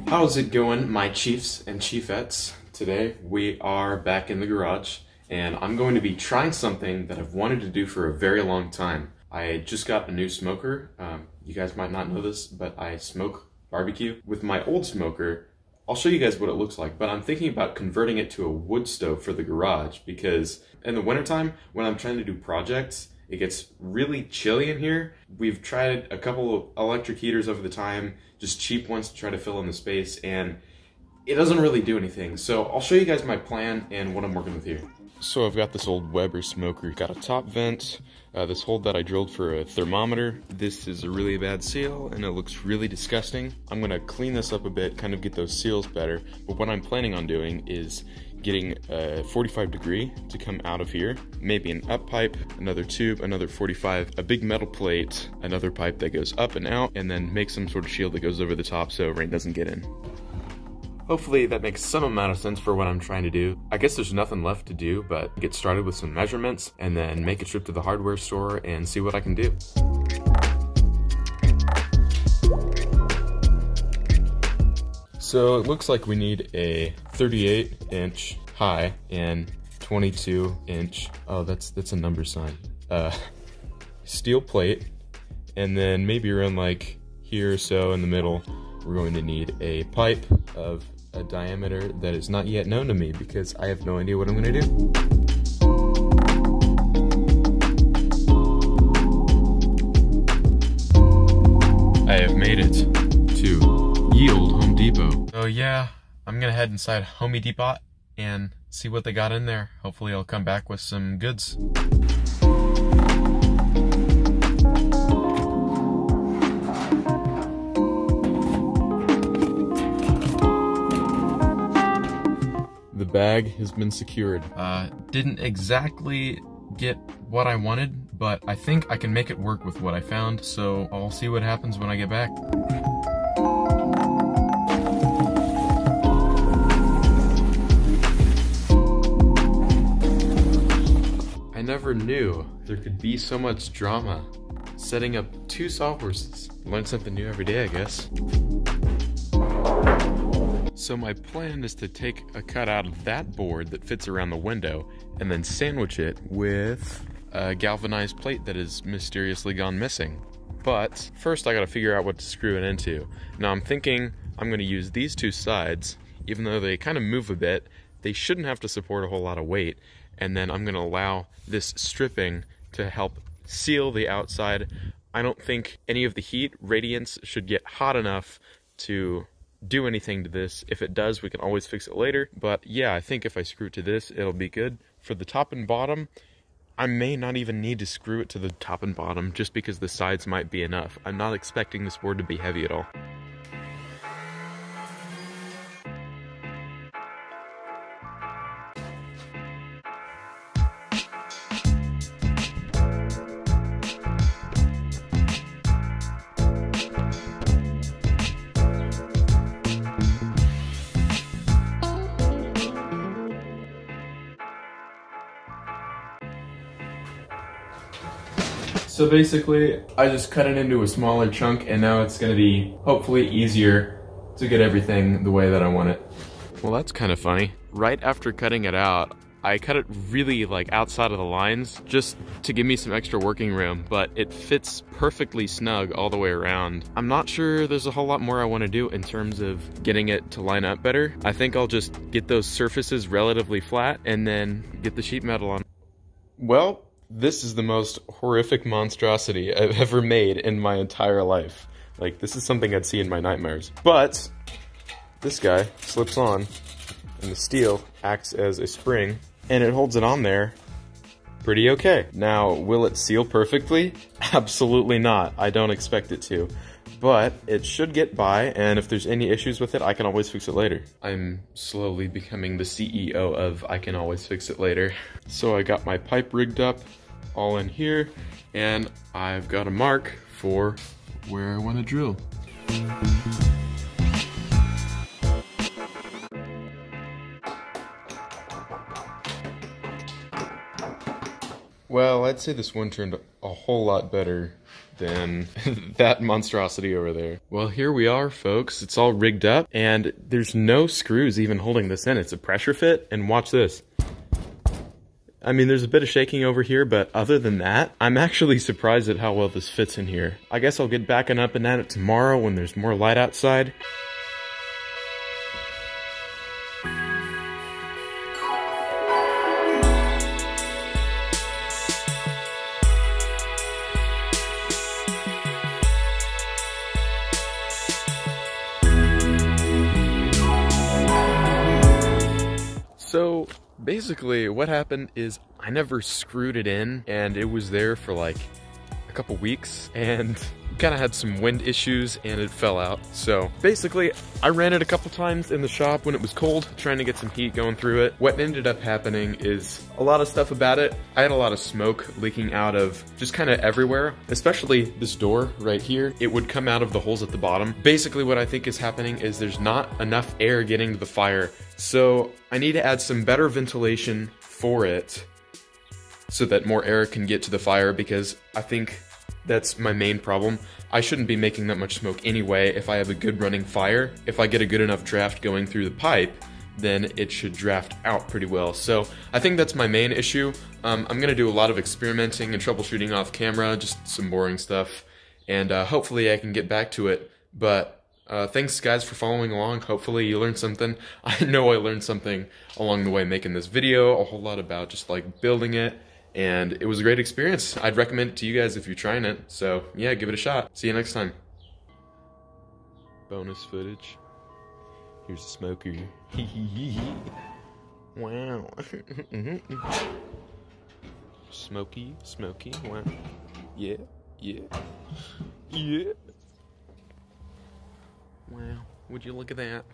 How's it going, my chiefs and chiefettes? Today we are back in the garage and I'm going to be trying something that I've wanted to do for a very long time. I just got a new smoker. You guys might not know this, but I smoke barbecue. With my old smoker, I'll show you guys what it looks like, but I'm thinking about converting it to a wood stove for the garage because in the wintertime, when I'm trying to do projects, it gets really chilly in here. We've tried a couple of electric heaters over the time, just cheap ones to try to fill in the space, and it doesn't really do anything. So I'll show you guys my plan and what I'm working with here. So I've got this old Weber smoker. Got a top vent, this hole that I drilled for a thermometer. This is a really bad seal and it looks really disgusting. I'm gonna clean this up a bit, kind of get those seals better. But what I'm planning on doing is getting a 45 degree to come out of here, maybe an up pipe, another tube, another 45, a big metal plate, another pipe that goes up and out, and then make some sort of shield that goes over the top so rain doesn't get in. Hopefully that makes some amount of sense for what I'm trying to do. I guess there's nothing left to do but get started with some measurements and then make a trip to the hardware store and see what I can do. So it looks like we need a 38-inch high and 22-inch, oh that's a number sign, steel plate, and then maybe around like here or so in the middle we're going to need a pipe of a diameter that is not yet known to me because I have no idea what I'm going to do. I have made it to ye olde Home Depot. So yeah, I'm gonna head inside Home Depot and see what they got in there. Hopefully I'll come back with some goods. The bag has been secured. Didn't exactly get what I wanted, but I think I can make it work with what I found, so I'll see what happens when I get back. I never knew there could be so much drama setting up two sawhorses. Learn something new every day, I guess. So my plan is to take a cut out of that board that fits around the window and then sandwich it with a galvanized plate that has mysteriously gone missing. But first I gotta figure out what to screw it into. Now I'm thinking I'm gonna use these two sides, even though they kind of move a bit, they shouldn't have to support a whole lot of weight. And then I'm gonna allow this stripping to help seal the outside. I don't think any of the heat radiance should get hot enough to do anything to this. If it does, we can always fix it later. But yeah, I think if I screw it to this, it'll be good. For the top and bottom, I may not even need to screw it to the top and bottom just because the sides might be enough. I'm not expecting this board to be heavy at all. So basically, I just cut it into a smaller chunk and now it's gonna be hopefully easier to get everything the way that I want it. Well, that's kind of funny. Right after cutting it out, I cut it really like outside of the lines just to give me some extra working room, but it fits perfectly snug all the way around. I'm not sure there's a whole lot more I want to do in terms of getting it to line up better. I think I'll just get those surfaces relatively flat and then get the sheet metal on. Well, this is the most horrific monstrosity I've ever made in my entire life. Like, this is something I'd see in my nightmares. But this guy slips on, and the steel acts as a spring, and it holds it on there pretty okay. Now, will it seal perfectly? Absolutely not. I don't expect it to. But it should get by, and if there's any issues with it, I can always fix it later. I'm slowly becoming the CEO of I can always fix it later. So I got my pipe rigged up all in here, and I've got a mark for where I want to drill. Well, I'd say this one turned a whole lot better than that monstrosity over there. Well, here we are, folks. It's all rigged up, and there's no screws even holding this in. It's a pressure fit, and watch this. I mean, there's a bit of shaking over here, but other than that, I'm actually surprised at how well this fits in here. I guess I'll get backing up and at it tomorrow when there's more light outside. So basically what happened is I never screwed it in, and it was there for like a couple weeks, and kind of had some wind issues and it fell out. So basically I ran it a couple times in the shop when it was cold, trying to get some heat going through it. What ended up happening is a lot of stuff about it. I had a lot of smoke leaking out of just kind of everywhere, especially this door right here. It would come out of the holes at the bottom. Basically what I think is happening is there's not enough air getting to the fire. So I need to add some better ventilation for it so that more air can get to the fire, because I think that's my main problem. I shouldn't be making that much smoke anyway if I have a good running fire. If I get a good enough draft going through the pipe, then it should draft out pretty well. So I think that's my main issue. I'm gonna do a lot of experimenting and troubleshooting off camera, just some boring stuff, and hopefully I can get back to it. But thanks guys for following along. Hopefully you learned something. I know I learned something along the way making this video, a whole lot about just like building it, and it was a great experience. I'd recommend it to you guys if you're trying it. So yeah, give it a shot. See you next time. Bonus footage. Here's the smoker. Wow. Smoky, smoky. Wow. Yeah, yeah, yeah. Wow, would you look at that?